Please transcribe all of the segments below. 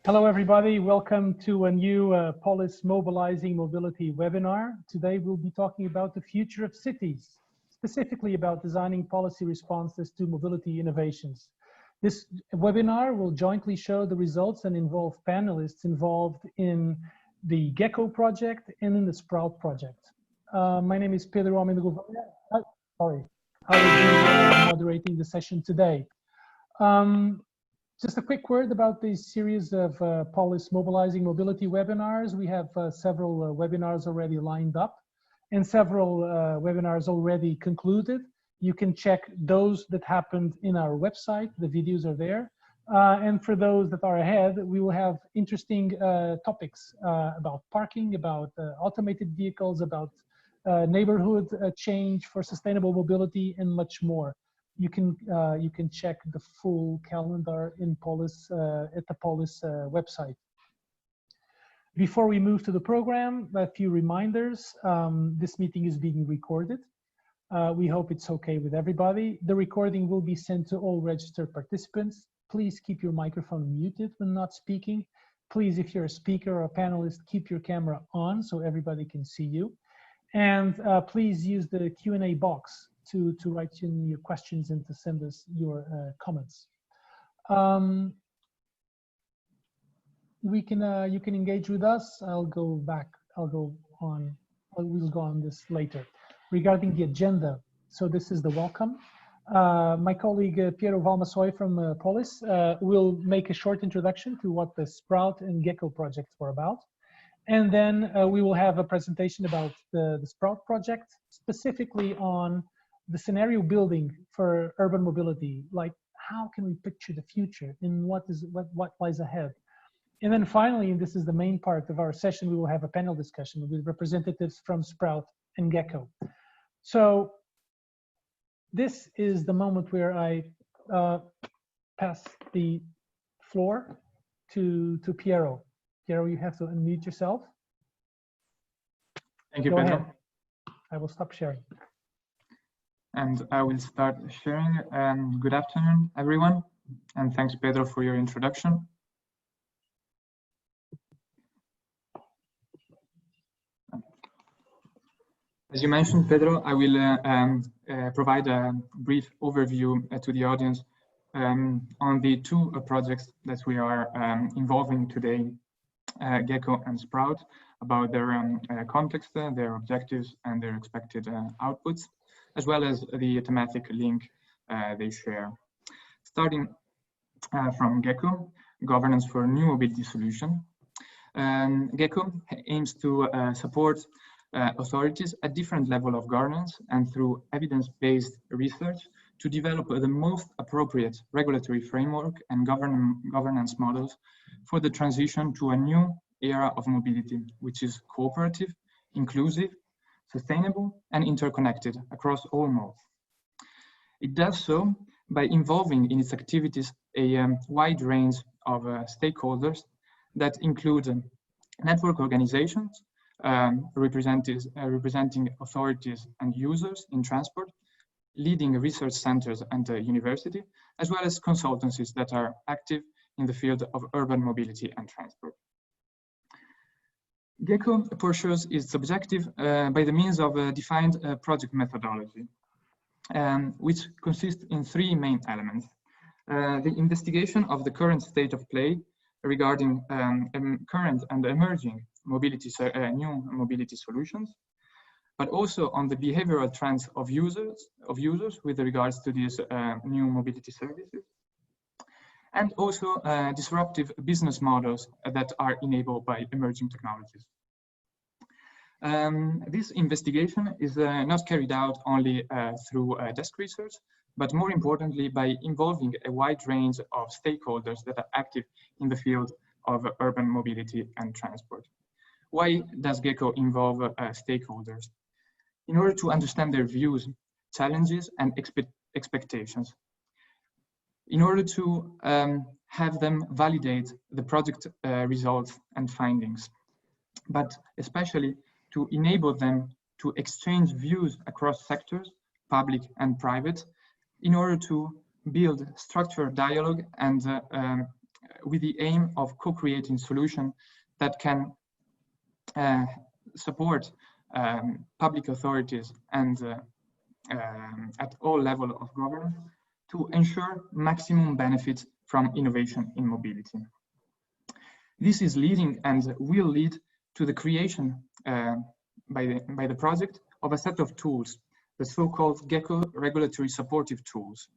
Hello, everybody. Welcome to a new POLIS Mobilizing Mobility webinar. Today, we'll be talking about the future of cities, specifically about designing policy responses to mobility innovations. This webinar will jointly show the results and involve panelists involved in the GECKO project and in the SPROUT project. My name is Pedro Almeida. Sorry, I will be moderating the session today. Just a quick word about this series of POLIS Mobilizing Mobility webinars. We have several webinars already lined up and several webinars already concluded. You can check those that happened in our website. The videos are there. And for those that are ahead, we will have interesting topics about parking, about automated vehicles, about neighborhood change for sustainable mobility, and much more. You can check the full calendar in POLIS at the POLIS website. Before we move to the program, a few reminders. This meeting is being recorded. We hope it's okay with everybody. The recording will be sent to all registered participants. Please keep your microphone muted when not speaking. Please, if you're a speaker or a panelist, keep your camera on so everybody can see you. And please use the Q&A box to write in your questions and to send us your comments. You can engage with us. We'll go on this later. Regarding the agenda, so this is the welcome. My colleague Piero Valmasoy from POLIS will make a short introduction to what the SPROUT and GECKO projects were about. And then we will have a presentation about the SPROUT project, specifically on the scenario building for urban mobility, like how can we picture the future and what lies ahead. And then finally, and this is the main part of our session, we will have a panel discussion with representatives from SPROUT and GECKO. So this is the moment where I pass the floor to Piero. Piero, you have to unmute yourself. Thank you, Go Pedro. ahead. I will stop sharing. And I will start sharing. Good afternoon, everyone. And thanks, Pedro, for your introduction. As you mentioned, Pedro, I will provide a brief overview to the audience on the two projects that we are involving today, GECKO and SPROUT, about their context, their objectives, and their expected outputs, as well as the thematic link they share. Starting from GECKO, Governance for New Mobility Solution. GECKO aims to support authorities at different level of governance and through evidence-based research to develop the most appropriate regulatory framework and governance models for the transition to a new era of mobility, which is cooperative, inclusive, sustainable, and interconnected across all modes. It does so by involving in its activities a wide range of stakeholders that include network organizations, representing authorities and users in transport, leading research centers and university, as well as consultancies that are active in the field of urban mobility and transport. GECKO pursues its objective by the means of a defined project methodology, which consists in three main elements. The investigation of the current state of play regarding current and emerging new mobility solutions, but also on the behavioral trends of users with regards to these new mobility services, and also disruptive business models that are enabled by emerging technologies. This investigation is not carried out only through desk research, but more importantly by involving a wide range of stakeholders that are active in the field of urban mobility and transport. Why does GECKO involve stakeholders? In order to understand their views, challenges, and expectations. In order to have them validate the project results and findings, but especially to enable them to exchange views across sectors, public and private, in order to build structured dialogue and with the aim of co-creating solutions that can support public authorities and at all levels of governance to ensure maximum benefits from innovation in mobility. This is leading and will lead to the creation by the project of a set of tools, the so-called GECKO regulatory supportive tools,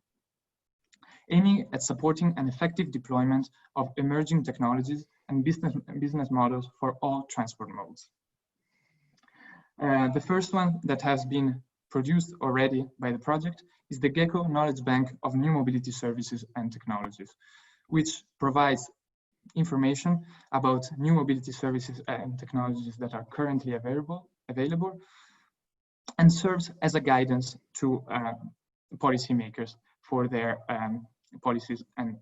aiming at supporting an effective deployment of emerging technologies and business models for all transport modes. The first one that has been produced already by the project is the GECKO Knowledge Bank of New Mobility Services and Technologies, which provides information about new mobility services and technologies that are currently available and serves as a guidance to policymakers for their policies and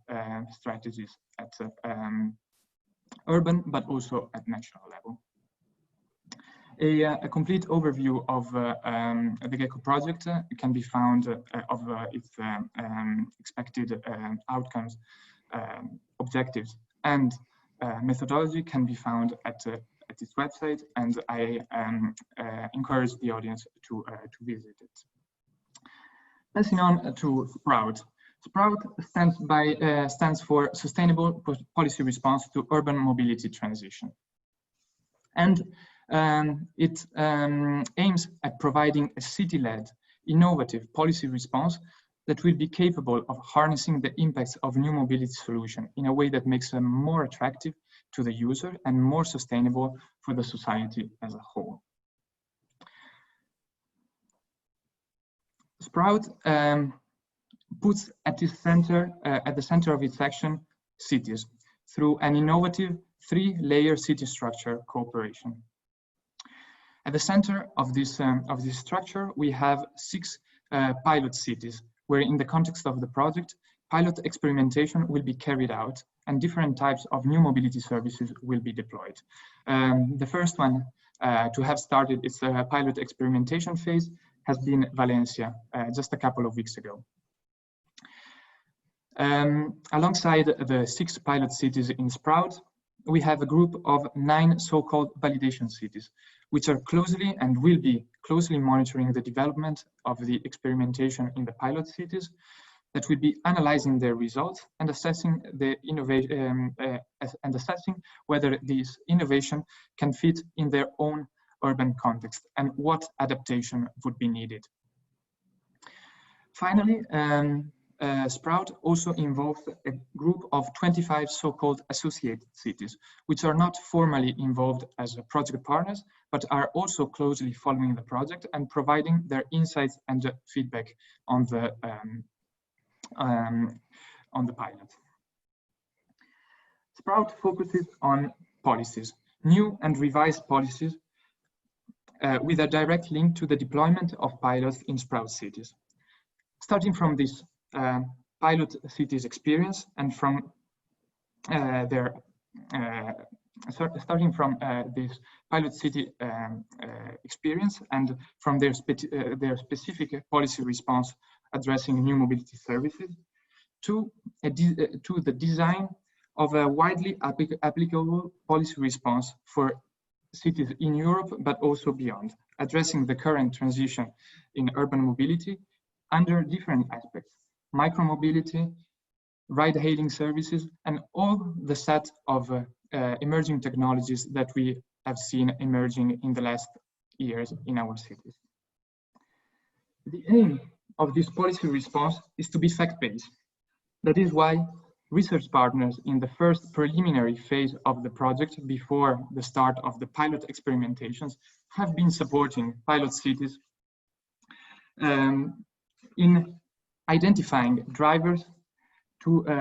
strategies at urban but also at national level. A complete overview of the GECKO project can be found of its expected outcomes, objectives, and methodology can be found at its website, and I encourage the audience to visit it. Passing on to SPROUT. SPROUT stands for Sustainable Policy Response to Urban Mobility Transition. And it aims at providing a city-led, innovative policy response that will be capable of harnessing the impacts of new mobility solutions in a way that makes them more attractive to the user and more sustainable for the society as a whole. SPROUT puts at the center of its action cities through an innovative three-layer city structure cooperation. At the center of this structure, we have 6 pilot cities, where in the context of the project, pilot experimentation will be carried out and different types of new mobility services will be deployed. The first one to have started its pilot experimentation phase has been Valencia, just a couple of weeks ago. Alongside the 6 pilot cities in SPROUT, we have a group of 9 so-called validation cities, which are closely and will be closely monitoring the development of the experimentation in the pilot cities, that will be analyzing their results and assessing the innovation and assessing whether this innovation can fit in their own urban context and what adaptation would be needed. Finally, SPROUT also involves a group of 25 so-called associated cities, which are not formally involved as project partners, but are also closely following the project and providing their insights and feedback on the pilot. SPROUT focuses on policies, new and revised policies, with a direct link to the deployment of pilots in SPROUT cities. Starting from this pilot cities experience and from this pilot city experience and from their specific policy response addressing new mobility services to the design of a widely applicable policy response for cities in Europe, but also beyond, addressing the current transition in urban mobility under different aspects: micromobility, ride-hailing services, and all the set of emerging technologies that we have seen emerging in the last years in our cities. The aim of this policy response is to be fact-based. That is why research partners in the first preliminary phase of the project before the start of the pilot experimentations have been supporting pilot cities in identifying drivers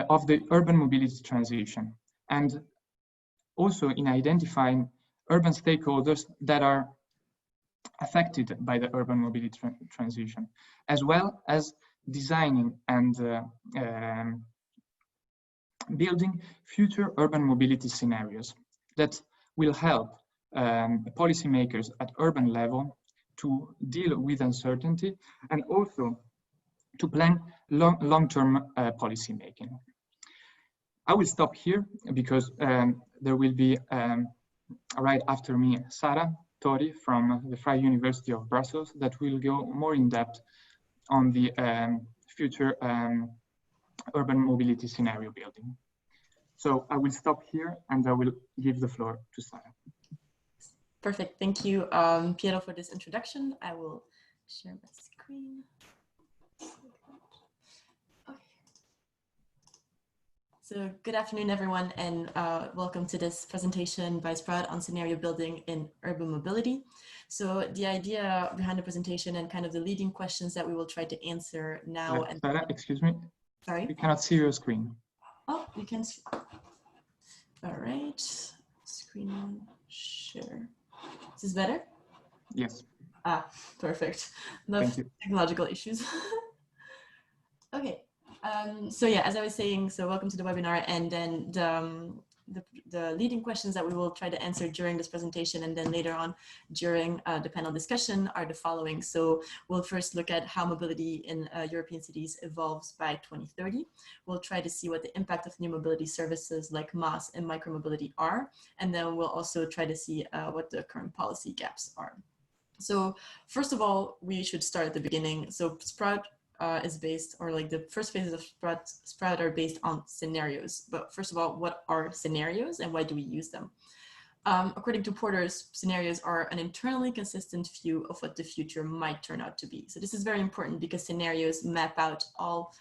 of the urban mobility transition, and also in identifying urban stakeholders that are affected by the urban mobility transition, as well as designing and building future urban mobility scenarios that will help policymakers at urban level to deal with uncertainty and also to plan long-term policy making. I will stop here because there will be right after me Sara Tori from the Vrije University of Brussels that will go more in depth on the future urban mobility scenario building. So I will stop here and I will give the floor to Sara. Perfect. Thank you, Piero, for this introduction. I will share my screen. Okay. So good afternoon, everyone, and welcome to this presentation by SPROUT on scenario building in urban mobility. So the idea behind the presentation and kind of the leading questions that we will try to answer now. Sara, excuse me. Sorry? We cannot see your screen. Oh, you can see. All right. Screen share. Is this better? Yes. Ah, perfect. Enough technological issues. Okay. So yeah, as I was saying, so welcome to the webinar, and then the leading questions that we will try to answer during this presentation and then later on during the panel discussion are the following. So we'll first look at how mobility in European cities evolves by 2030. We'll try to see what the impact of new mobility services like mass and micromobility are, and then we'll also try to see what the current policy gaps are. So first of all, we should start at the beginning. So SPROUT is based, or like the first phases of SPROUT are based on scenarios. But first of all, what are scenarios and why do we use them? According to Porter's, scenarios are an internally consistent view of what the future might turn out to be. So this is very important because scenarios map out all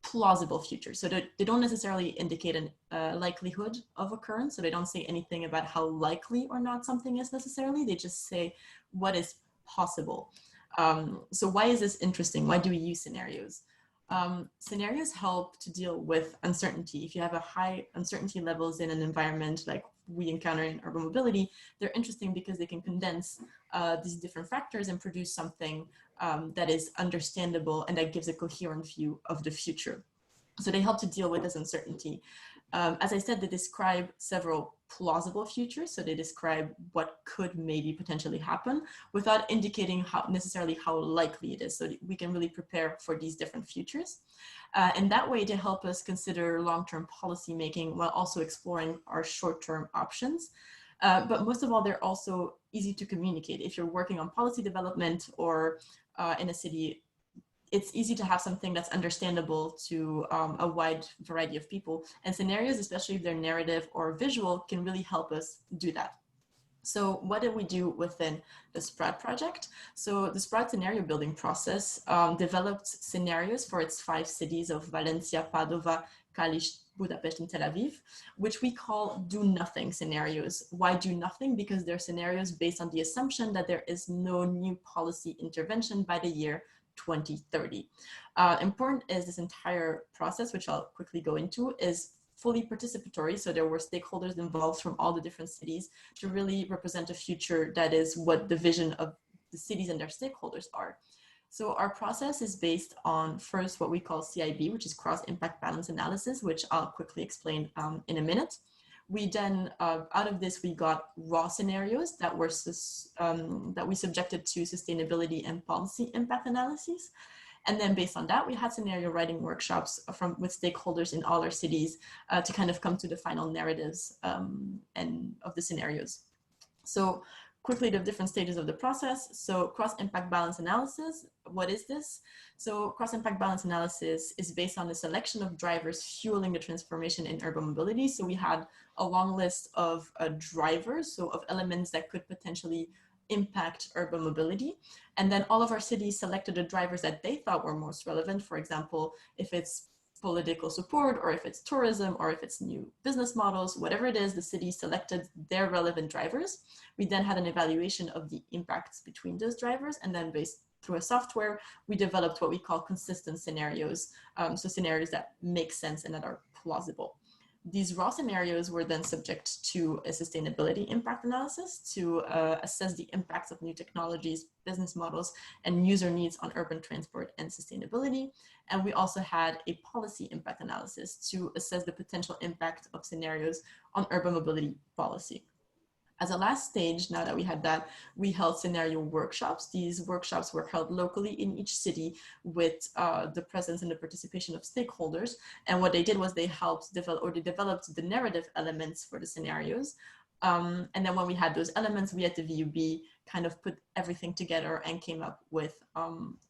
plausible futures. So they don't necessarily indicate a likelihood of occurrence. So they don't say anything about how likely or not something is necessarily. They just say what is possible. So why is this interesting? Why do we use scenarios? Scenarios help to deal with uncertainty. If you have a high uncertainty levels in an environment like we encounter in urban mobility, they're interesting because they can condense these different factors and produce something that is understandable and that gives a coherent view of the future. So they help to deal with this uncertainty. As I said, they describe several plausible futures. So they describe what could maybe potentially happen without indicating necessarily how likely it is. So we can really prepare for these different futures. And that way to help us consider long-term policy making while also exploring our short-term options. But most of all, they're also easy to communicate. If you're working on policy development or in a city, it's easy to have something that's understandable to a wide variety of people, and scenarios, especially if they're narrative or visual, can really help us do that. So what did we do within the SPROUT project? So the SPROUT scenario building process developed scenarios for its 5 cities of Valencia, Padova, Kalisz, Budapest, and Tel Aviv, which we call do nothing scenarios. Why do nothing? Because they're scenarios based on the assumption that there is no new policy intervention by the year 2030. Important is this entire process, which I'll quickly go into, is fully participatory. So there were stakeholders involved from all the different cities to really represent a future that is what the vision of the cities and their stakeholders are. So our process is based on first what we call CIB, which is cross impact balance analysis, which I'll quickly explain in a minute. We then, out of this, we got raw scenarios that were that we subjected to sustainability and policy impact analyses. And then based on that, we had scenario writing workshops with stakeholders in all our cities to kind of come to the final narratives and of the scenarios. So quickly, the different stages of the process. So cross-impact balance analysis, what is this? So cross-impact balance analysis is based on the selection of drivers fueling the transformation in urban mobility. So we had a long list of drivers, so of elements that could potentially impact urban mobility. And then all of our cities selected the drivers that they thought were most relevant. For example, if it's political support, or if it's tourism, or if it's new business models, whatever it is, the city selected their relevant drivers. We then had an evaluation of the impacts between those drivers, and then based through a software, we developed what we call consistent scenarios. So scenarios that make sense and that are plausible. These raw scenarios were then subject to a sustainability impact analysis to assess the impacts of new technologies, business models, and user needs on urban transport and sustainability. And we also had a policy impact analysis to assess the potential impact of scenarios on urban mobility policy. As a last stage, now that we had that, we held scenario workshops. These workshops were held locally in each city with the presence and the participation of stakeholders. And what they did was they helped develop, or they developed the narrative elements for the scenarios. And then when we had those elements, we at the VUB kind of put everything together and came up with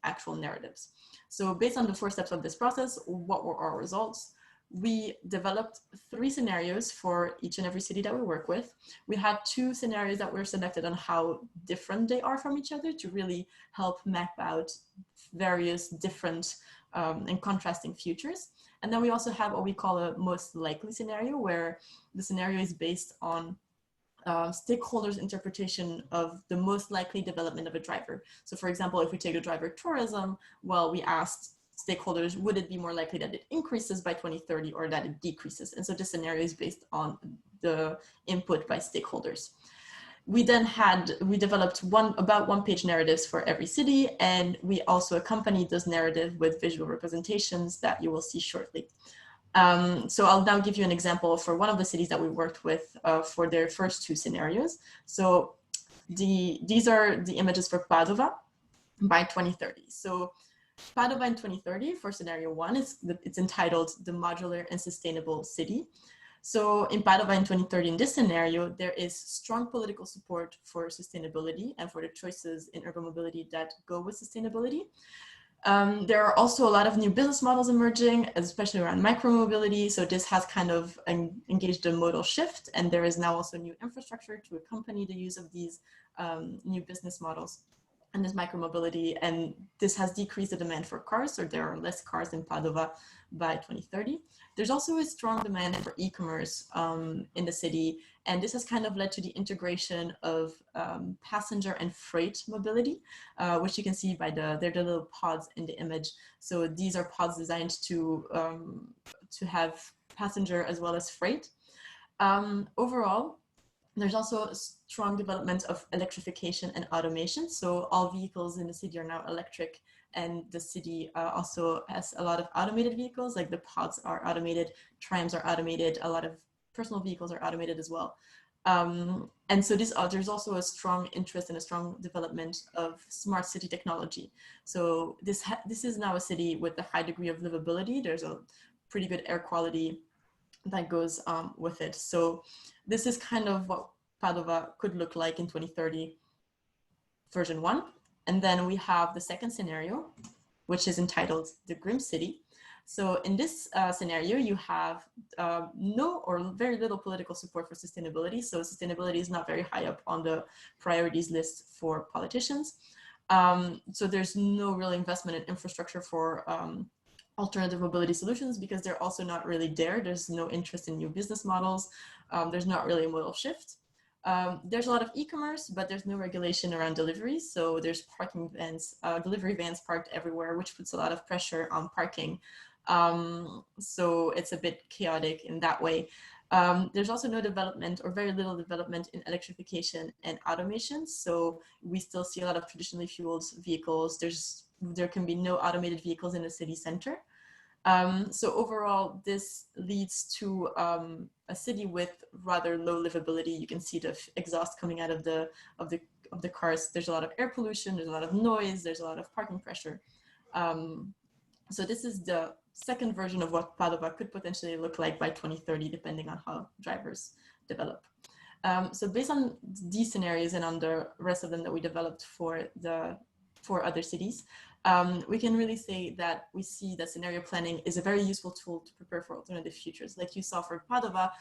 actual narratives. So based on the 4 steps of this process, what were our results? We developed 3 scenarios for each and every city that we work with. We had 2 scenarios that were selected on how different they are from each other to really help map out various different and contrasting futures. And then we also have what we call a most likely scenario, where the scenario is based on stakeholders' interpretation of the most likely development of a driver. So for example, if we take the driver tourism, well, we asked stakeholders, would it be more likely that it increases by 2030 or that it decreases? And so this scenario is based on the input by stakeholders. We then developed about 1-page narratives for every city, and we also accompanied those narratives with visual representations that you will see shortly. So I'll now give you an example for one of the cities that we worked with for their first 2 scenarios. So these are the images for Padova by 2030. So Padova in 2030 for scenario 1, it's entitled The Modular and Sustainable City. So in Padova in 2030, in this scenario, there is strong political support for sustainability and for the choices in urban mobility that go with sustainability. There are also a lot of new business models emerging, especially around micromobility. So this has kind of engaged a modal shift, and there is now also new infrastructure to accompany the use of these new business models and this micromobility, and this has decreased the demand for cars, so there are less cars in Padova by 2030. There's also a strong demand for e-commerce in the city, and this has kind of led to the integration of passenger and freight mobility, which you can see by they're the little pods in the image. So these are pods designed to have passenger as well as freight. Overall, there's also a strong development of electrification and automation. So all vehicles in the city are now electric, and the city also has a lot of automated vehicles, like the pods are automated, trams are automated, a lot of personal vehicles are automated as well. And so there's also a strong interest and a strong development of smart city technology. So this is now a city with a high degree of livability. There's a pretty good air quality that goes with it. So this is kind of what Padova could look like in 2030, version 1. And then we have the second scenario, which is entitled The Grim City. So in this scenario, you have no or very little political support for sustainability. So sustainability is not very high up on the priorities list for politicians. So there's no real investment in infrastructure for alternative mobility solutions, because they're also not really there. There's no interest in new business models. There's not really a modal shift. There's a lot of e-commerce, but there's no regulation around deliveries. So there's parking vans, delivery vans parked everywhere, which puts a lot of pressure on parking. So it's a bit chaotic in that way. There's also no development or very little development in electrification and automation. So we still see a lot of traditionally fueled vehicles. There can be no automated vehicles in the city center. So overall, this leads to a city with rather low livability. You can see the exhaust coming out of the cars. There's a lot of air pollution. There's a lot of noise. There's a lot of parking pressure. So this is the second version of what Padova could potentially look like by 2030, depending on how drivers develop. So based on these scenarios and on the rest of them that we developed for other cities, we can really say that we see that scenario planning is a very useful tool to prepare for alternative futures. Like you saw for Padova,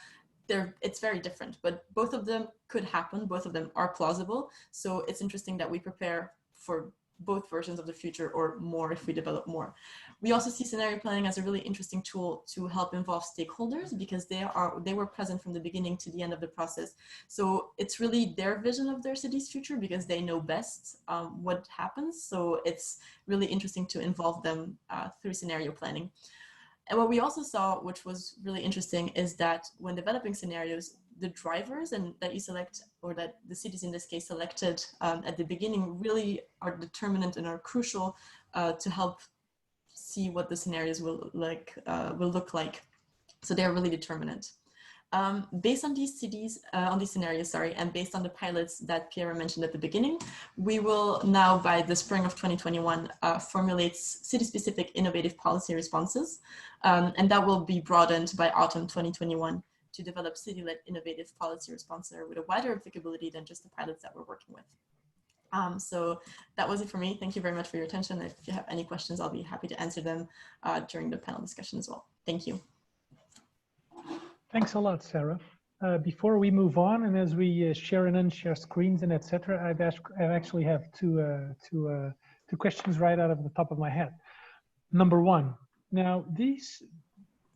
it's very different, but both of them could happen. Both of them are plausible. So it's interesting that we prepare for both versions of the future, or more if we develop more. We also see scenario planning as a really interesting tool to help involve stakeholders, because they were present from the beginning to the end of the process. So it's really their vision of their city's future, because they know best what happens. So it's really interesting to involve them through scenario planning. And what we also saw, which was really interesting, is that when developing scenarios, the drivers that you select, or that the cities in this case selected at the beginning, really are determinant and are crucial to help see what the scenarios will look like. So they're really determinant. Based on these scenarios, and based on the pilots that Pierre mentioned at the beginning, we will now, by the spring of 2021, formulate city-specific innovative policy responses, and that will be broadened by autumn 2021 to develop city-led innovative policy responses with a wider applicability than just the pilots that we're working with. So that was it for me. Thank you very much for your attention. If you have any questions, I'll be happy to answer them during the panel discussion as well. Thank you. Thanks a lot, Sarah. Before we move on, and as we share and unshare screens and etc., I actually have two questions right out of the top of my head. Number one, now these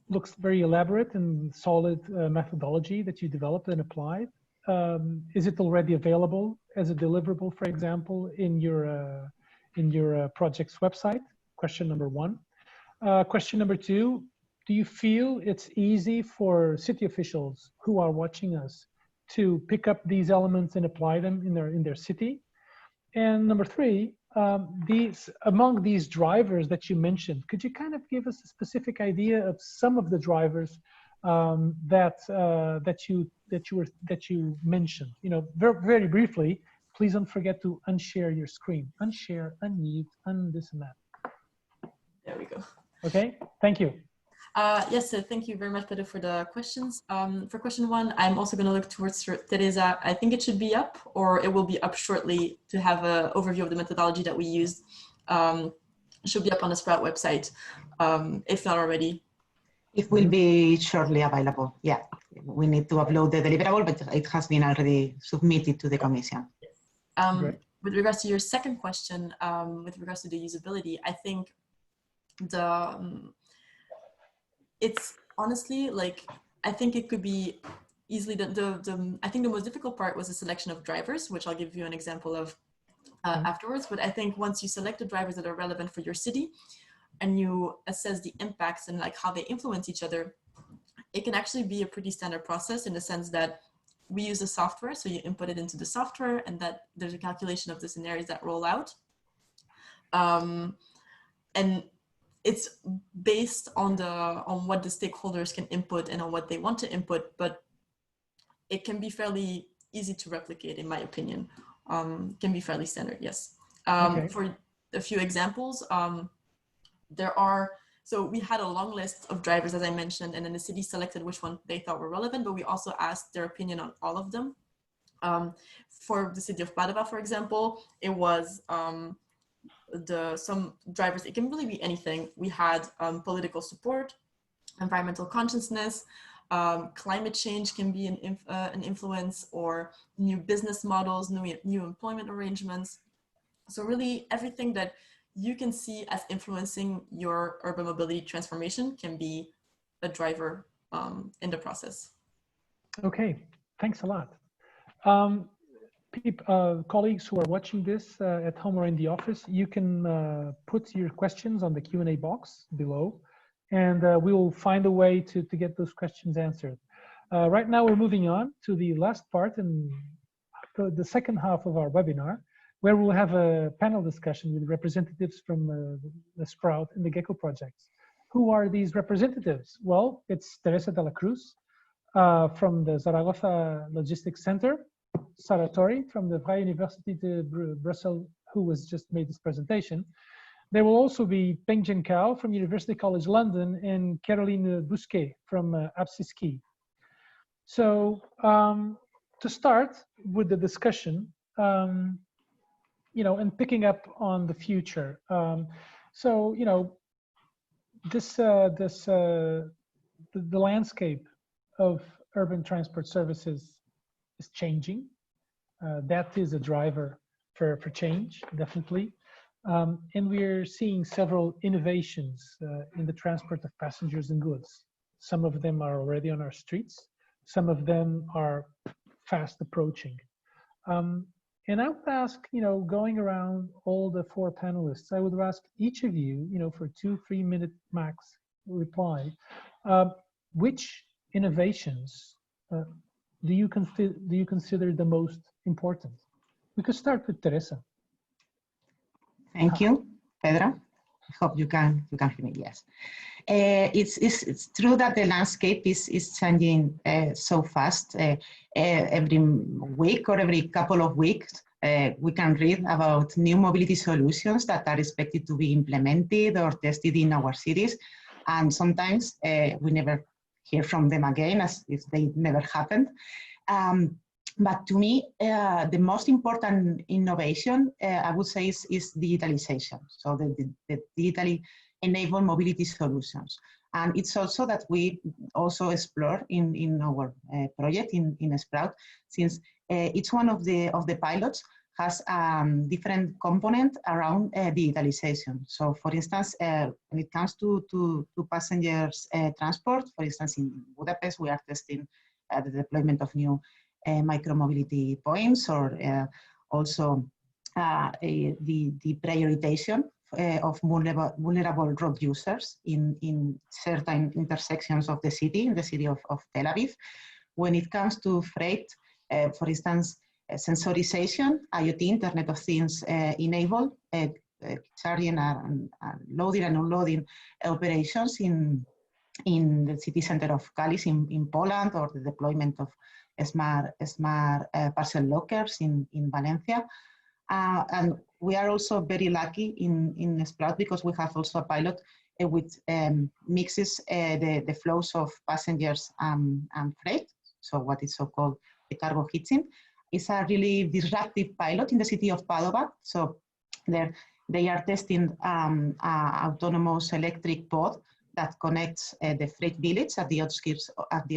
looks very elaborate and solid methodology that you developed and applied. Is it already available as a deliverable, for example, in your project's website? Question number one. Question number two. Do you feel it's easy for city officials who are watching us to pick up these elements and apply them in their city? And number three, among these drivers that you mentioned, could you kind of give us a specific idea of some of the drivers that you mentioned? You know, very briefly. Please don't forget to unshare your screen. Unshare, unmute, this and that. There we go. Okay, thank you. Yes, so thank you very much, Pedro, for the questions. For question one, I'm also going to look towards Teresa. I think it should be up, or it will be up shortly to have an overview of the methodology that we used. Should be up on the SPROUT website, if not already. It will be shortly available. Yeah, we need to upload the deliverable, but it has been already submitted to the Commission. With regards to your second question, with regards to the usability, I think it's honestly, like, I think it could be easily I think the most difficult part was the selection of drivers, which I'll give you an example of afterwards. But I think once you select the drivers that are relevant for your city and you assess the impacts and like how they influence each other, it can actually be a pretty standard process in the sense that we use the software. So you input it into the software and that there's a calculation of the scenarios that roll out. And it's based on what the stakeholders can input and on what they want to input, but it can be fairly easy to replicate, in my opinion. Can be fairly standard, yes. Okay. For a few examples, so we had a long list of drivers, as I mentioned, and then the city selected which one they thought were relevant, but we also asked their opinion on all of them. For the city of Padova, for example, it was some drivers, it can really be anything. We had political support, environmental consciousness, climate change can be an influence, or new business models, new employment arrangements. So really everything that you can see as influencing your urban mobility transformation can be a driver in the process. Okay, thanks a lot. Colleagues who are watching this at home or in the office, you can put your questions on the Q&A box below, and we will find a way to get those questions answered. Right now, we're moving on to the last part and the second half of our webinar, where we'll have a panel discussion with representatives from the SPROUT and the GECKO projects. Who are these representatives? Well, it's Teresa de la Cruz from the Zaragoza Logistics Center, Sarah Torrey from the Vrije University de Brussels, who was just made this presentation. There will also be Peng Jen Cao from University College London and Caroline Bousquet from APSISKI. So to start with the discussion, you know, and picking up on the future. So, you know, the landscape of urban transport services is changing. That is a driver for change, definitely. And we're seeing several innovations in the transport of passengers and goods. Some of them are already on our streets. Some of them are fast approaching. And I would ask, you know, going around all the four panelists, I would ask each of you, you know, for 2-3 minute max reply, which innovations do you consider the most important? We could start with Teresa. Thank you, Pedro. I hope you can hear me. Yes. It's true that the landscape is changing so fast. Every week or every couple of weeks, we can read about new mobility solutions that are expected to be implemented or tested in our cities. And sometimes we never hear from them again, as if they never happened. But to me, the most important innovation, I would say, is digitalization. So the digitally enabled mobility solutions. And it's also that we also explore in our project in SPROUT, since each one of the pilots has different component around digitalization. So for instance, when it comes to passengers transport, for instance, in Budapest, we are testing the deployment of new micro-mobility points, or also the prioritization of vulnerable road users in certain intersections of the city, in the city of Tel Aviv. When it comes to freight, for instance, sensorization, IoT, Internet of Things enable charging and loading and unloading operations in the city center of Kalisz in Poland, or the deployment of smart parcel lockers in Valencia. And we are also very lucky in SPROUT because we have also a pilot which mixes the flows of passengers and freight, so what is so-called the cargo hitching. It's a really disruptive pilot in the city of Padova. So they are testing an autonomous electric pod that connects the freight village at the outskirts of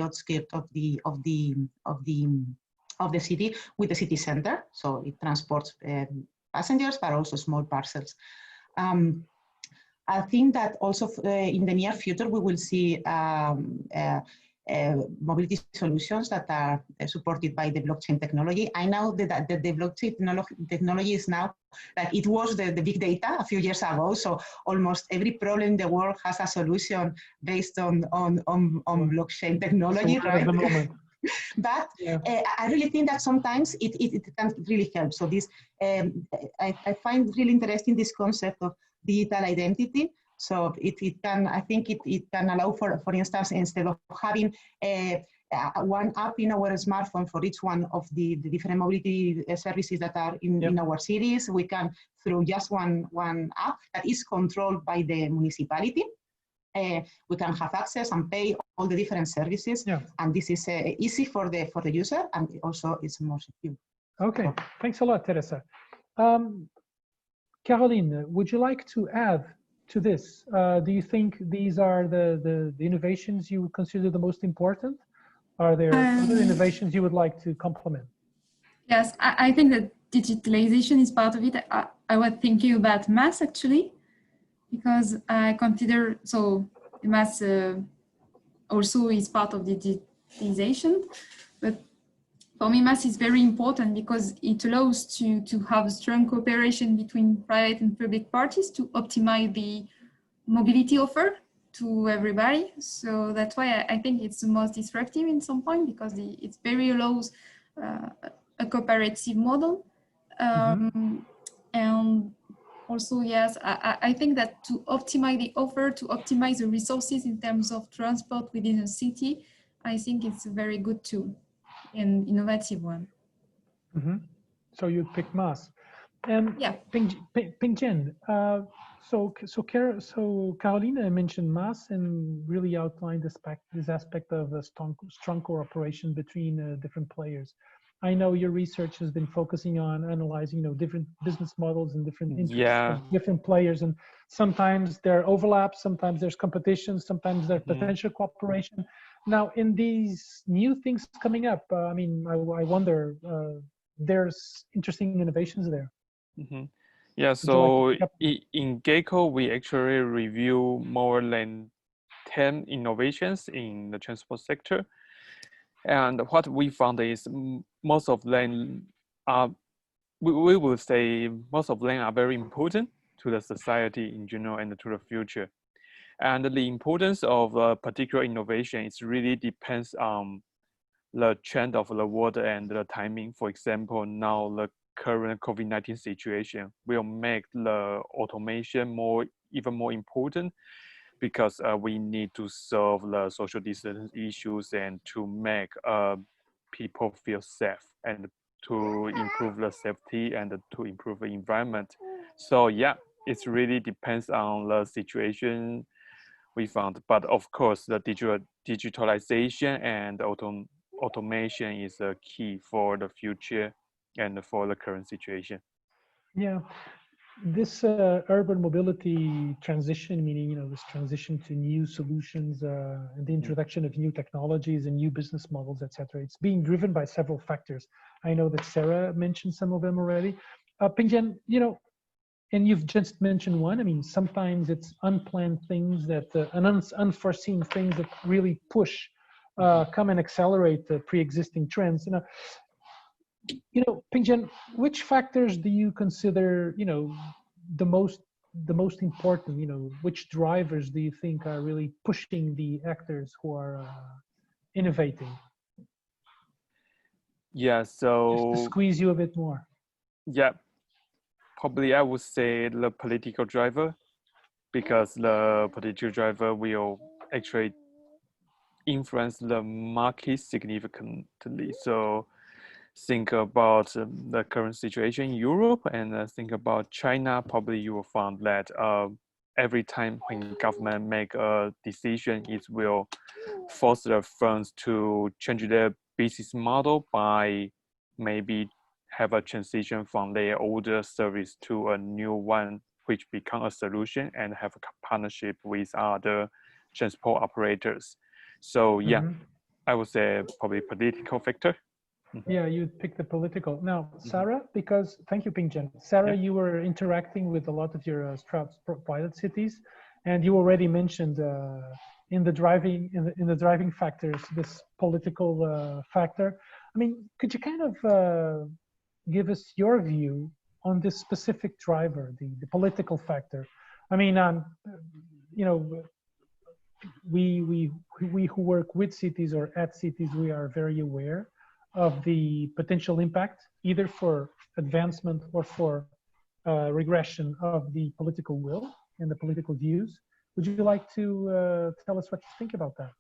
the city with the city center. So it transports passengers, but also small parcels. I think that also in the near future, we will see mobility solutions that are supported by the blockchain technology. I know that the blockchain technology is now, like it was the big data a few years ago. So almost every problem in the world has a solution based on blockchain technology, so right? At the moment. But yeah. I really think that sometimes it can really help. So this, I find really interesting this concept of digital identity. So it can, I think it can allow for instance, instead of having one app in our smartphone for each one of the different mobility services that are in our cities, we can, through just one app that is controlled by the municipality, we can have access and pay all the different services. Yeah. And this is easy for the user, and also it's more secure. Okay, thanks a lot, Teresa. Caroline, would you like to add to this? Do you think these are the innovations you would consider the most important? Are there other innovations you would like to complement? Yes, I think that digitalization is part of it. I was thinking about mass actually, because I consider, so mass also is part of digitalization, but for me, mass is very important because it allows to have strong cooperation between private and public parties to optimize the mobility offer to everybody. So that's why I think it's the most disruptive in some point, because it very allows a cooperative model. And also, yes, I think that to optimize the offer, to optimize the resources in terms of transport within a city, I think it's a very good tool. An innovative one. So you pick mass, and yeah. Ping-Jen. So Carolina mentioned mass and really outlined this aspect of a strong cooperation between different players. I know your research has been focusing on analyzing, different business models and different interests of different players, and sometimes there are overlaps, sometimes there's competition, sometimes there's potential cooperation. Now, in these new things coming up, I mean, I wonder, there's interesting innovations there. Yeah, so in GECKO, we actually review more than 10 innovations in the transport sector. And what we found is most of them are, we will say most of them are very important to the society in general and to the future. And the importance of a particular innovation is really depends on the trend of the world and the timing. For example, now the current COVID-19 situation will make the automation even more important, because we need to solve the social distance issues and to make people feel safe and to improve the safety and to improve the environment. So yeah, it really depends on the situation we found. But of course, the digitalization and automation is a key for the future and for the current situation. Yeah, this urban mobility transition, meaning this transition to new solutions and the introduction of new technologies and new business models, etc. It's being driven by several factors. I know that Sarah mentioned some of them already. Pingjian, and you've just mentioned one. I mean, sometimes it's unplanned things that unforeseen things that really push, come and accelerate the pre-existing trends. Pingjian, which factors do you consider, the most important? Which drivers do you think are really pushing the actors who are innovating? Yeah, so just to squeeze you a bit more. Yeah, probably I would say the political driver, because the political driver will actually influence the market significantly. So think about the current situation in Europe and think about China. Probably you will find that every time when government make a decision, it will force the firms to change their business model by maybe have a transition from their older service to a new one, which become a solution and have a partnership with other transport operators. So yeah, I would say probably political factor. Yeah, you picked the political. Now, Sarah, because thank you, Pingjian. Sarah, you were interacting with a lot of your SPROUT pilot cities, and you already mentioned in the driving factors this political factor. I mean, could you kind of give us your view on this specific driver, the political factor? I mean, we who work with cities or at cities, we are very aware of the potential impact, either for advancement or for regression of the political will and the political views. Would you like to tell us what you think about that?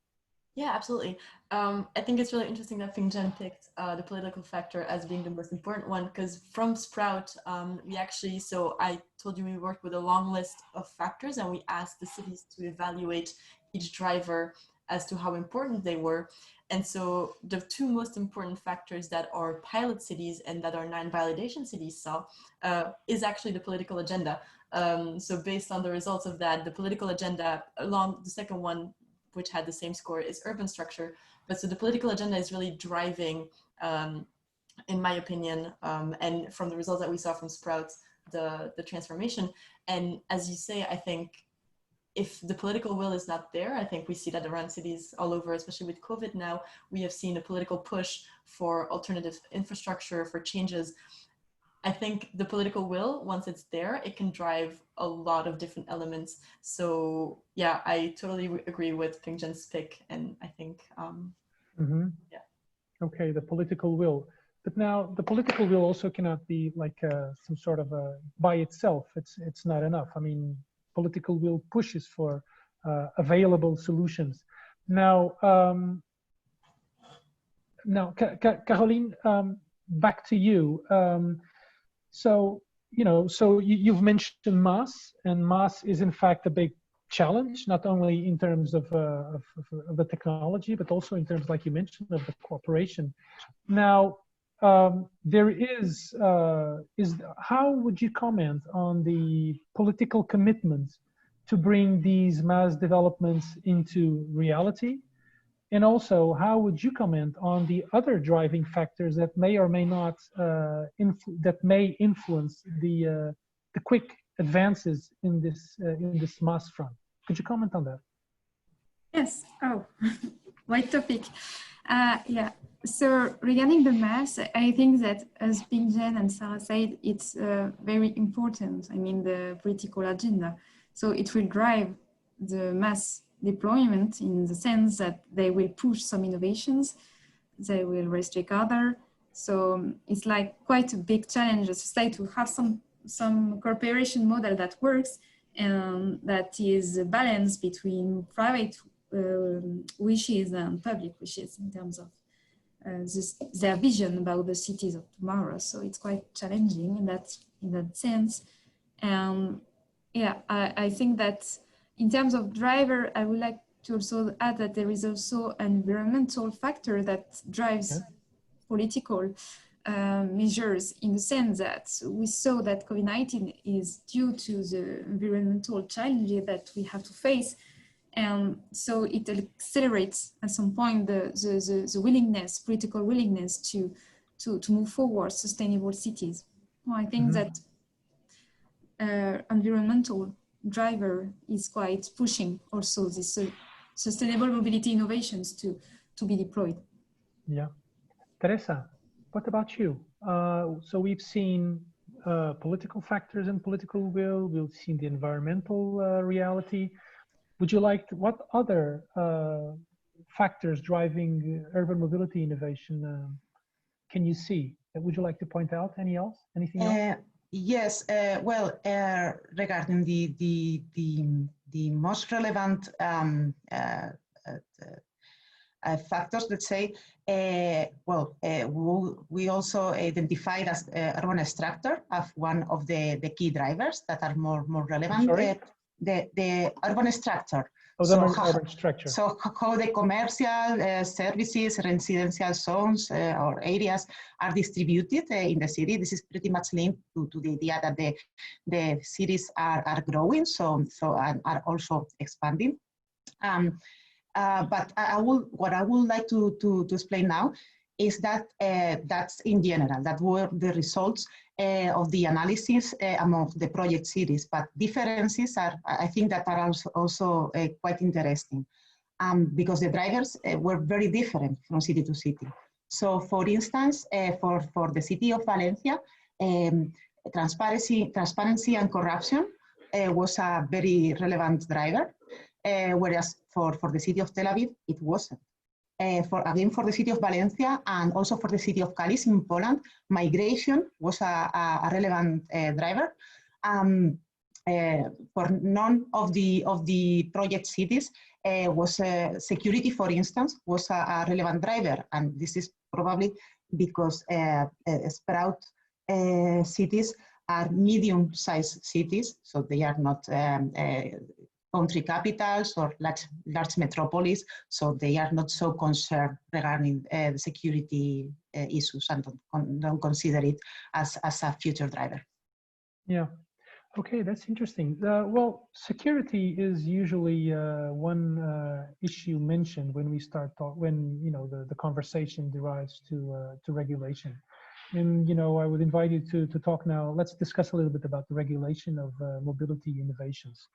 Yeah, absolutely. I think it's really interesting that Pingjian picked the political factor as being the most important one, because from SPROUT, we actually, so I told you we worked with a long list of factors and we asked the cities to evaluate each driver as to how important they were. And so the two most important factors that our pilot cities and that our 9 validation cities saw is actually the political agenda. So based on the results of that, the political agenda, along the second one, which had the same score, is urban structure. But so the political agenda is really driving, in my opinion, and from the results that we saw from SPROUT, the transformation. And as you say, I think if the political will is not there, I think we see that around cities all over, especially with COVID now, we have seen a political push for alternative infrastructure, for changes. I think the political will, once it's there, it can drive a lot of different elements. So yeah, I totally agree with Pingjian's pick, and I think, yeah. Okay, the political will. But now the political will also cannot be like some sort of by itself. It's not enough. I mean, political will pushes for available solutions. Now, Caroline, back to you. So you've mentioned mass, and mass is in fact a big challenge, not only in terms of the technology, but also in terms, like you mentioned, of the cooperation. Now, there is how would you comment on the political commitment to bring these mass developments into reality? And also, how would you comment on the other driving factors that may or may not influence the quick advances in this mass front? Could you comment on that? Yes. Oh, right topic. Yeah. So regarding the mass, I think that, as Pingjian and Sarah said, it's very important. I mean, the political agenda. So it will drive the mass deployment in the sense that they will push some innovations, they will restrict other. So it's like quite a big challenge as a society to have some cooperation model that works and that is a balance between private wishes and public wishes in terms of their vision about the cities of tomorrow. So it's quite challenging in that sense. And yeah, I think that in terms of driver, I would like to also add that there is also an environmental factor that drives political measures, in the sense that we saw that COVID-19 is due to the environmental challenges that we have to face. And so it accelerates at some point the willingness, political willingness to move forward sustainable cities. Well, I think that environmental driver is quite pushing also this sustainable mobility innovations to be deployed. Yeah. Teresa, what about you? So we've seen political factors and political will, we've seen the environmental reality. Would you like to, what other factors driving urban mobility innovation can you see? Would you like to point out anything else? Yes, well, regarding the most relevant factors, let's say, we also identified as urban structure as one of the key drivers that are more relevant. The urban structure. Oh, the urban structure. So how the commercial services, residential zones or areas are distributed in the city. This is pretty much linked to the idea that the cities are growing, and are also expanding. But what I would like to explain now is that that's in general, that were the results of the analysis among the project cities, but differences are, I think, that are also quite interesting, because the drivers were very different from city to city. So for instance, for the city of Valencia, transparency and corruption was a very relevant driver, whereas for the city of Tel Aviv, it wasn't. For the city of Valencia and also for the city of Kalisz in Poland, migration was a relevant driver. For none of the project cities, was security, for instance, was a relevant driver, and this is probably because SPROUT cities are medium-sized cities, so they are not country capitals or large metropolis, so they are not so concerned regarding the security issues and don't consider it as a future driver. Yeah. Okay, that's interesting. Well, security is usually one issue mentioned when we start when the conversation derives to regulation. And I would invite you to talk now. Let's discuss a little bit about the regulation of mobility innovations.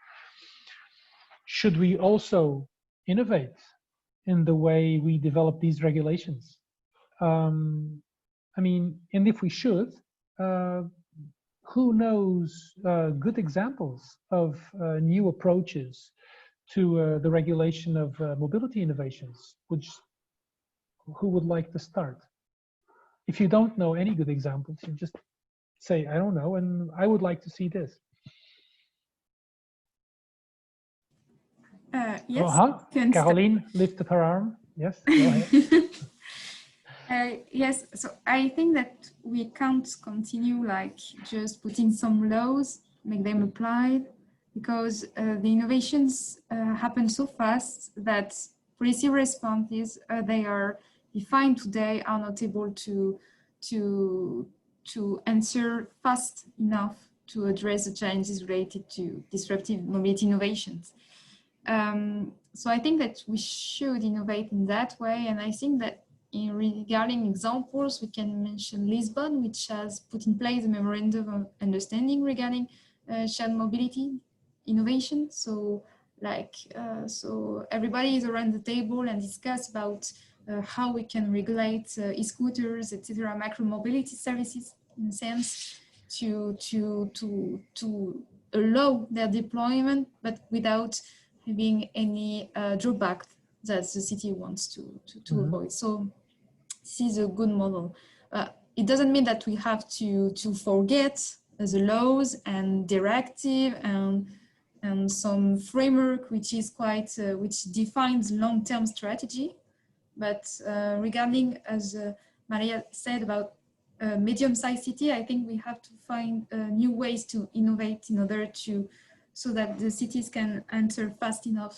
Should we also innovate in the way we develop these regulations? I mean, and if we should, who knows good examples of new approaches to the regulation of mobility innovations? Who would like to start? If you don't know any good examples, you just say, I don't know, and I would like to see this. Yes, Caroline lifted her arm. Yes, go ahead. Yes, so I think that we can't continue like just putting some laws, make them applied, because the innovations happen so fast that policy responses they are defined today are not able to answer fast enough to address the challenges related to disruptive mobility innovations. So I think that we should innovate in that way, and I think that regarding examples, we can mention Lisbon, which has put in place a memorandum of understanding regarding shared mobility innovation. So so everybody is around the table and discuss about how we can regulate e-scooters, etc., macro mobility services, in a sense, to allow their deployment, but without having any drawback that the city wants to avoid. So this is a good model. It doesn't mean that we have to forget the laws and directive and and some framework which is quite, which defines long-term strategy. But regarding, as Maria said about medium-sized city, I think we have to find new ways to innovate in order to, so that the cities can answer fast enough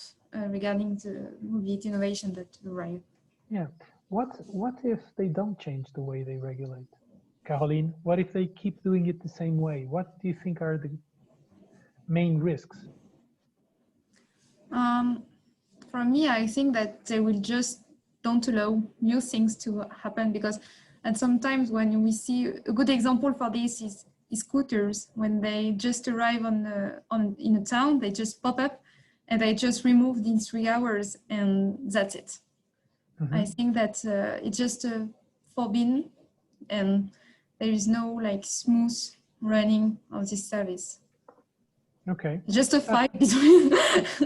regarding the mobility innovation that arrive. Yeah. What if they don't change the way they regulate? Caroline, what if they keep doing it the same way? What do you think are the main risks? For me, I think that they will just don't allow new things to happen, because and sometimes when we see a good example for this is scooters. When they just arrive in a town, they just pop up and they just removed in 3 hours, and that's it. Mm-hmm. I think that it's just forbidden, and there is no like smooth running of this service. Okay. Just a fight between.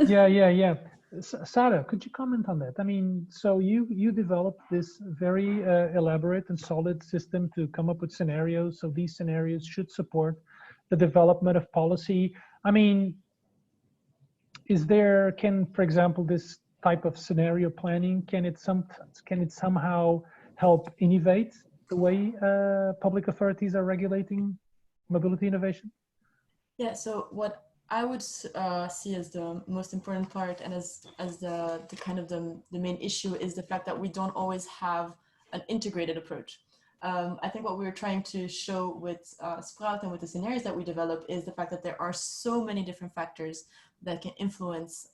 Yeah. Sarah, could you comment on that? I mean, so you developed this very elaborate and solid system to come up with scenarios. So these scenarios should support the development of policy. I mean, can, for example, this type of scenario planning, can it somehow help innovate the way public authorities are regulating mobility innovation? Yeah, so what I would see as the most important part, and as the kind of the main issue, is the fact that we don't always have an integrated approach. I think what we were trying to show with SPROUT and with the scenarios that we develop is the fact that there are so many different factors that can influence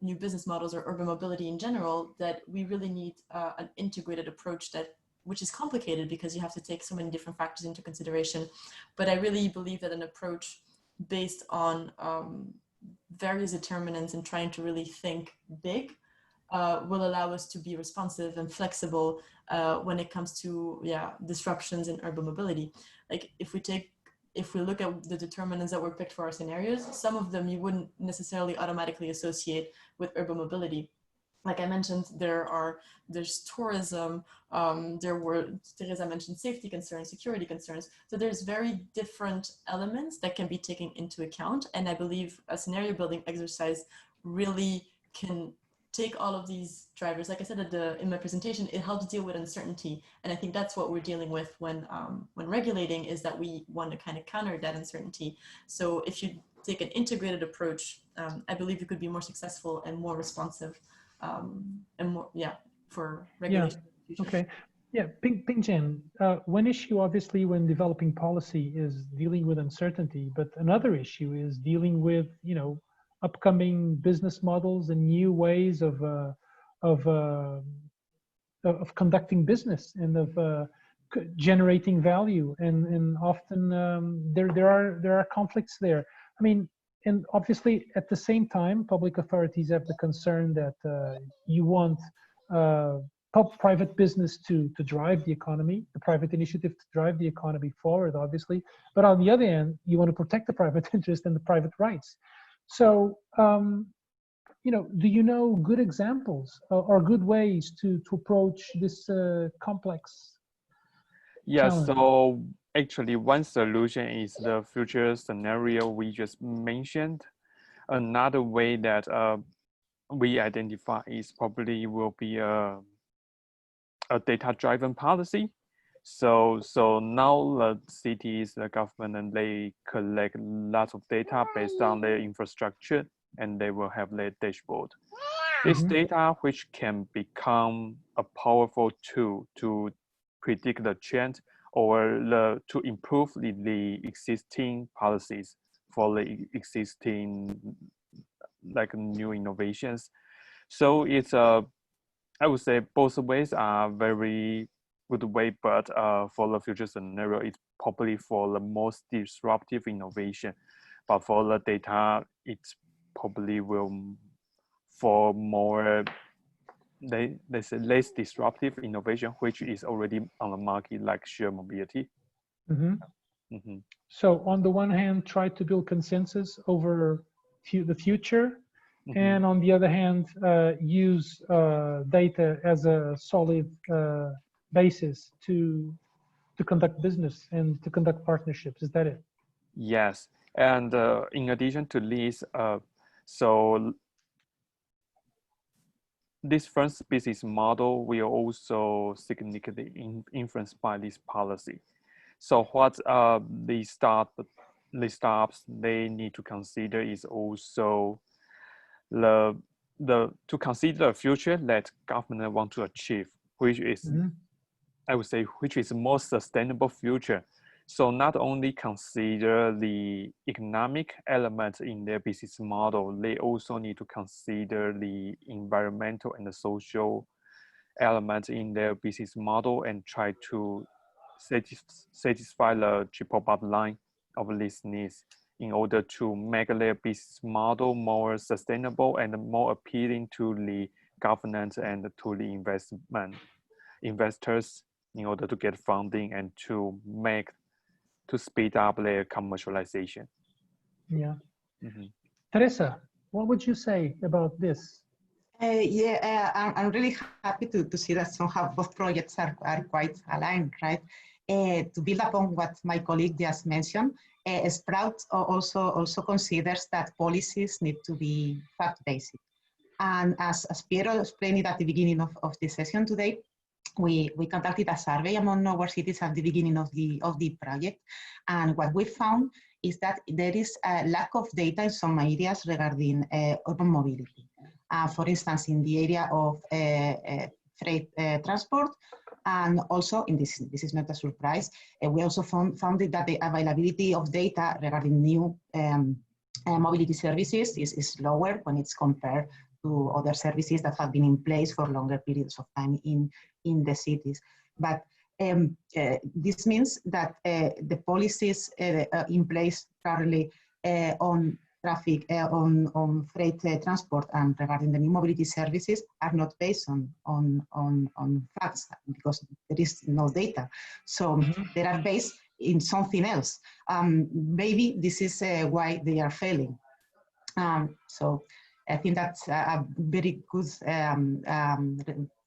new business models or urban mobility in general, that we really need an integrated approach which is complicated because you have to take so many different factors into consideration. But I really believe that an approach based on various determinants and trying to really think big will allow us to be responsive and flexible when it comes to disruptions in urban mobility. Like if we look at the determinants that were picked for our scenarios, some of them you wouldn't necessarily automatically associate with urban mobility. Like I mentioned, there's tourism, Teresa mentioned safety concerns, security concerns. So there's very different elements that can be taken into account. And I believe a scenario building exercise really can take all of these drivers. Like I said in my presentation, it helps deal with uncertainty. And I think that's what we're dealing with when regulating, is that we want to kind of counter that uncertainty. So if you take an integrated approach, I believe you could be more successful and more responsive. And more, for regulation. Yeah. Okay. Yeah, Ping Chen, one issue obviously when developing policy is dealing with uncertainty, but another issue is dealing with, upcoming business models and new ways of conducting business and of generating value, and often there are conflicts there. I mean, and obviously, at the same time, public authorities have the concern that you want private business to drive the economy, the private initiative to drive the economy forward, obviously. But on the other hand, you want to protect the private interest and the private rights. So, do you know good examples or good ways to approach this complex challenge? So actually, one solution is the future scenario we just mentioned. Another way that we identify is probably will be a data-driven policy. So now the cities, the government, and they collect lots of data based on their infrastructure, and they will have their dashboard. This data, which can become a powerful tool to predict the trend or to improve the existing policies for the existing new innovations. So it's I would say both ways are very good way, but for the future scenario, it's probably for the most disruptive innovation. But for the data, it's probably will for more they say less disruptive innovation, which is already on the market, like shared mobility. So on the one hand, try to build consensus over the future, and on the other hand, use data as a solid basis to conduct business and to conduct partnerships. Is that it? Yes, And in addition to this, so this first business model will also significantly influenced by this policy. So what the startups they need to consider is also to consider the future that government want to achieve, which is I would say which is more sustainable future. So not only consider the economic elements in their business model, they also need to consider the environmental and the social elements in their business model and try to satisfy the triple bottom line of these needs in order to make their business model more sustainable and more appealing to the government and to the investors in order to get funding and to speed up their commercialization. Yeah. Teresa, what would you say about this? I'm really happy to see that somehow both projects are quite aligned, right? To build upon what my colleague just mentioned, SPROUT also considers that policies need to be fact-based. And as Piero explained it at the beginning of the session today, we conducted a survey among our cities at the beginning of the project. And what we found is that there is a lack of data in some areas regarding urban mobility. For instance, in the area of freight transport, and also in this is not a surprise, we also found that the availability of data regarding new mobility services is lower when it's compared to other services that have been in place for longer periods of time in the cities. But this means that the policies in place currently on traffic, on freight transport and regarding the new mobility services are not based on facts because there is no data. So they are based in something else. Maybe this is why they are failing. So I think that's a very good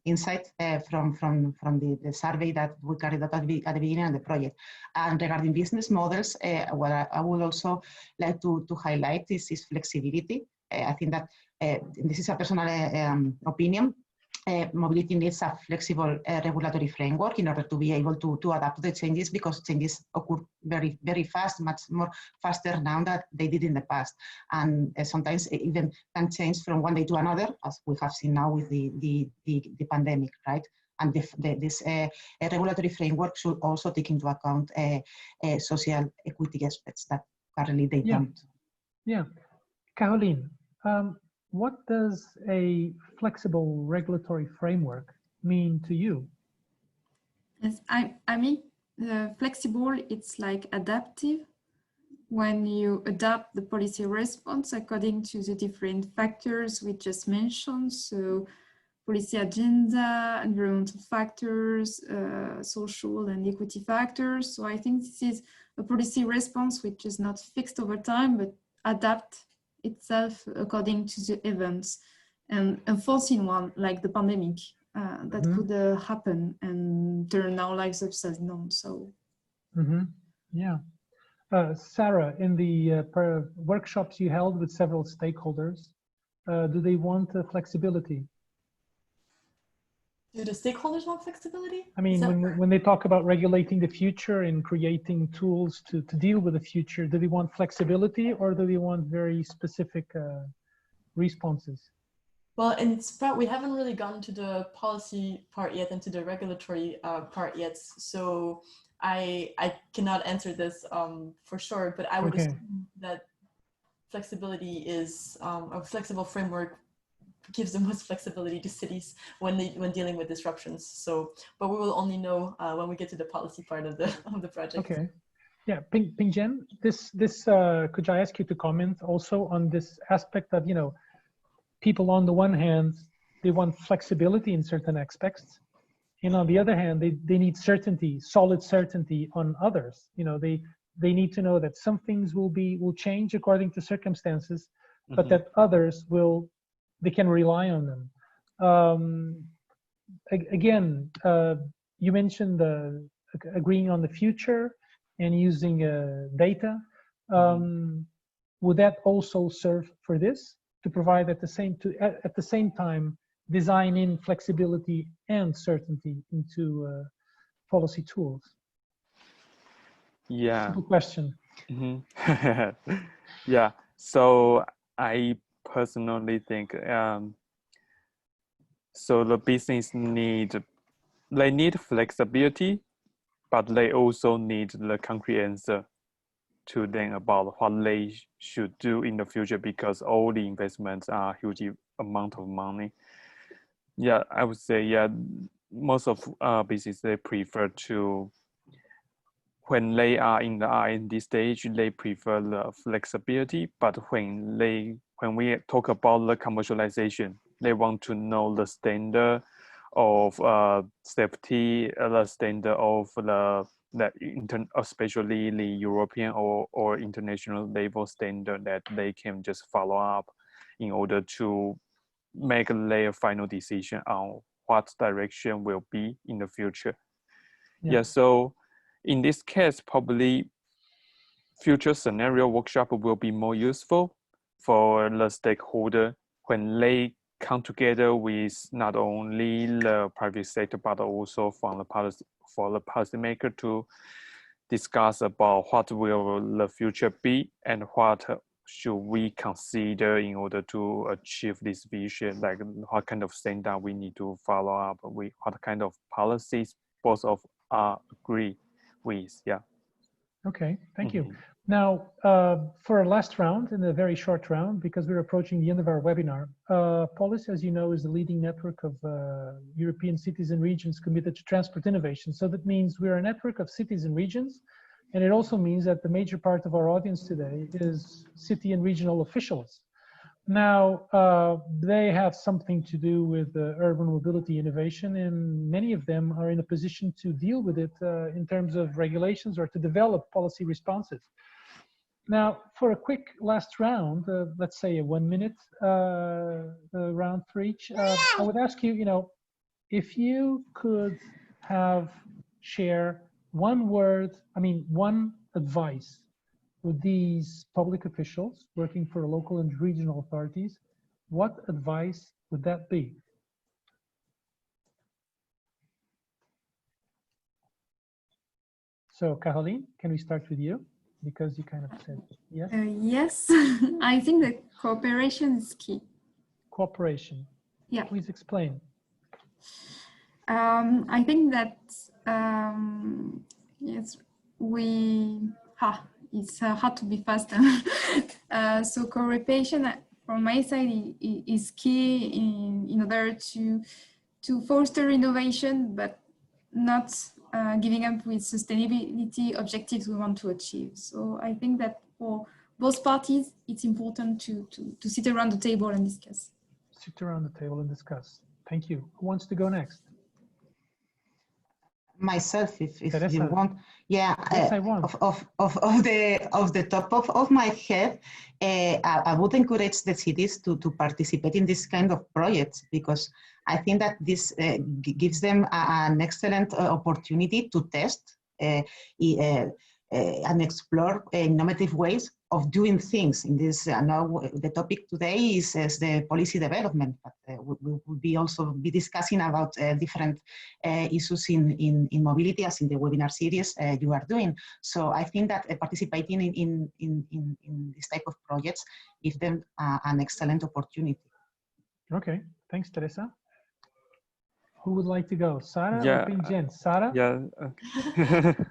insight from the survey that we carried out at the beginning of the project. And regarding business models, what I would also like to highlight is flexibility. I think that this is a personal opinion. Mobility needs a flexible regulatory framework in order to be able to adapt to the changes, because changes occur very, very fast, much more faster now than they did in the past. And sometimes it even can change from one day to another, as we have seen now with the pandemic, right? And this regulatory framework should also take into account social equity aspects that currently they don't. Yeah. Caroline, what does a flexible regulatory framework mean to you? Yes, I mean, flexible, it's like adaptive. When you adapt the policy response according to the different factors we just mentioned, so policy agenda, environmental factors, social and equity factors. So I think this is a policy response which is not fixed over time, but adapt itself according to the events, and enforcing one like the pandemic that could happen and turn our lives upside down. So yeah. Sarah, in the workshops you held with several stakeholders, do they want flexibility? Do the stakeholders want flexibility? I mean, when they talk about regulating the future and creating tools to deal with the future, do they want flexibility or do they want very specific responses? Well, in SPROUT, we haven't really gotten to the policy part yet and to the regulatory part yet. So I cannot answer this for sure, but I would assume that flexibility is a flexible framework gives the most flexibility to cities when dealing with disruptions. So, but we will only know when we get to the policy part of the project. Okay, yeah, Pingjian, this could I ask you to comment also on this aspect of, you know, people on the one hand they want flexibility in certain aspects, and on the other hand they need certainty, solid certainty on others. You know, they need to know that some things will change according to circumstances, but that others they can rely on them. Again, you mentioned agreeing on the future and using data. Would that also serve for this, to provide at the same time design in flexibility and certainty into policy tools? Yeah. Simple question. Yeah. So I personally think so the business they need flexibility, but they also need the concrete answer to them about what they should do in the future, because all the investments are huge amount of money. Yeah, I would say, yeah, most of business, they prefer to, when they are in the R&D stage, they prefer the flexibility, but when we talk about the commercialization, they want to know the standard of safety, the standard of especially the European or international level standard that they can just follow up in order to make their final decision on what direction will be in the future. Yeah, so in this case, probably future scenario workshop will be more useful for the stakeholder when they come together with not only the private sector, but also for the policymaker to discuss about what will the future be and what should we consider in order to achieve this vision, like what kind of standard we need to follow up with, what kind of policies both of us agree with. Yeah. Okay, thank you. Now, for our last round, in a very short round, because we're approaching the end of our webinar, POLIS, as you know, is the leading network of European cities and regions committed to transport innovation. So that means we're a network of cities and regions, and it also means that the major part of our audience today is city and regional officials. Now, they have something to do with urban mobility innovation, and many of them are in a position to deal with it in terms of regulations or to develop policy responses. Now, for a quick last round, let's say a 1 minute round for each, I would ask you, if you could share one advice with these public officials working for local and regional authorities, what advice would that be? So, Caroline, can we start with you? Because you kind of said yes. Yes, I think that cooperation is key. Cooperation. Yeah. Please explain. I think that yes, it's hard to be faster. So cooperation from my side is key in order to foster innovation, but not giving up with sustainability objectives we want to achieve. So I think that for both parties, it's important to sit around the table and discuss. Sit around the table and discuss. Thank you. Who wants to go next? Myself, if Teresa. you want. Yeah, yes, I want. Of the top of my head, I would encourage the cities to participate in this kind of projects, because I think that this gives them an excellent opportunity to test and explore innovative ways of doing things in this. Now the topic today is the policy development, but we will be also be discussing about different issues in mobility, as in the webinar series you are doing. So I think that participating in this type of projects gives them an excellent opportunity. Okay, thanks, Teresa. Who would like to go? Sarah Yeah. or Ping-Jen? Sarah? Yeah.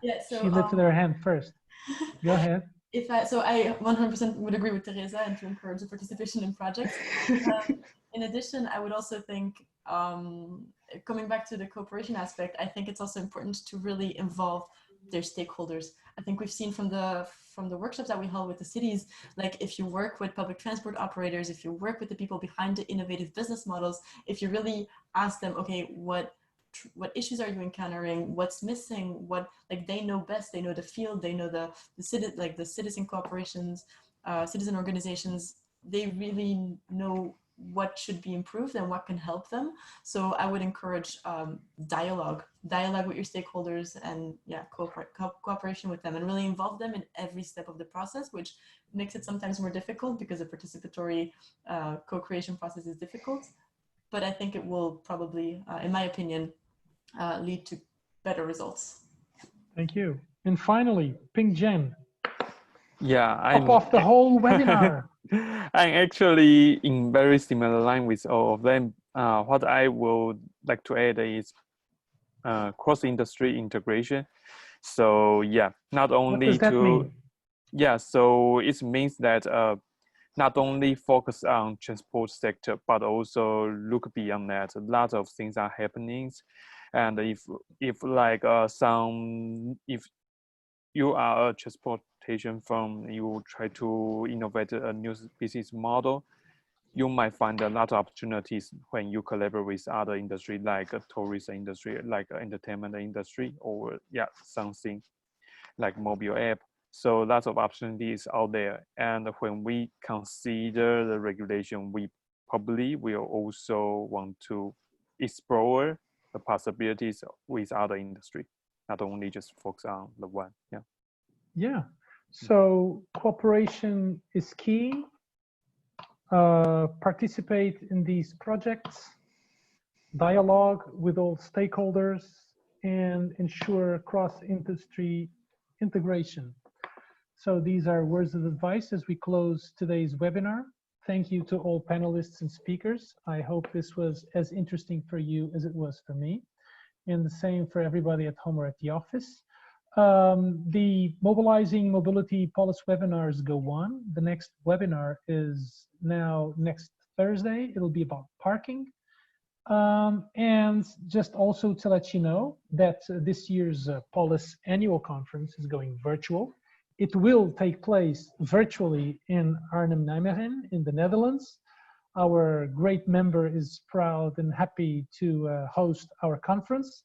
Yeah, so, she lifted her hand first. Go ahead. So I 100% would agree with Teresa and to encourage the participation in projects. In addition, I would also think, coming back to the cooperation aspect, I think it's also important to really involve their stakeholders. I think we've seen from the workshops that we held with the cities, like if you work with public transport operators, if you work with the people behind the innovative business models, if you really ask them, okay, what issues are you encountering, what's missing, what, like, they know best, they know the field, they know the citizen corporations, citizen organizations, they really know what should be improved and what can help them. So I would encourage dialogue with your stakeholders, and yeah, cooperation with them, and really involve them in every step of the process, which makes it sometimes more difficult because the participatory co-creation process is difficult. But I think it will probably, in my opinion, lead to better results. Thank you. And finally, Ping Jen. Yeah, Top off the whole webinar. I'm actually in very similar line with all of them. What I would like to add is cross-industry integration. So yeah, not only what does that mean? Yeah, so it means that not only focus on transport sector, but also look beyond that. A lot of things are happening, and if like if you are a transportation firm, you try to innovate a new business model, you might find a lot of opportunities when you collaborate with other industry, like a tourism industry, like entertainment industry, or yeah, something like mobile app. So lots of opportunities out there. And when we consider the regulation, we probably will also want to explore the possibilities with other industry, not only just focus on the one. Yeah. Yeah. So cooperation is key. Participate in these projects, dialogue with all stakeholders, and ensure cross-industry integration. So these are words of advice as we close today's webinar. Thank you to all panelists and speakers. I hope this was as interesting for you as it was for me, and the same for everybody at home or at the office. The Mobilizing Mobility POLIS webinars go on. The next webinar is now next Thursday. It'll be about parking. And just also to let you know that this year's POLIS annual conference is going virtual. It will take place virtually in Arnhem-Nijmegen in the Netherlands. Our great member is proud and happy to host our conference.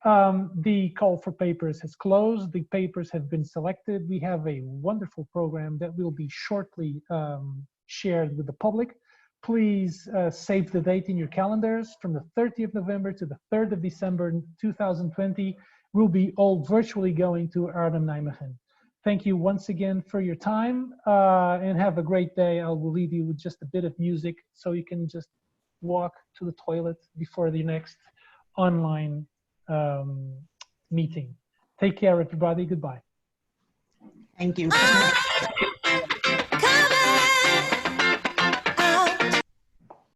The call for papers has closed. The papers have been selected. We have a wonderful program that will be shortly shared with the public. Please save the date in your calendars. From the 30th of November to the 3rd of December 2020, we'll be all virtually going to Arnhem-Nijmegen. Thank you once again for your time, and have a great day. I will leave you with just a bit of music so you can just walk to the toilet before the next online meeting. Take care, everybody. Goodbye. Thank you.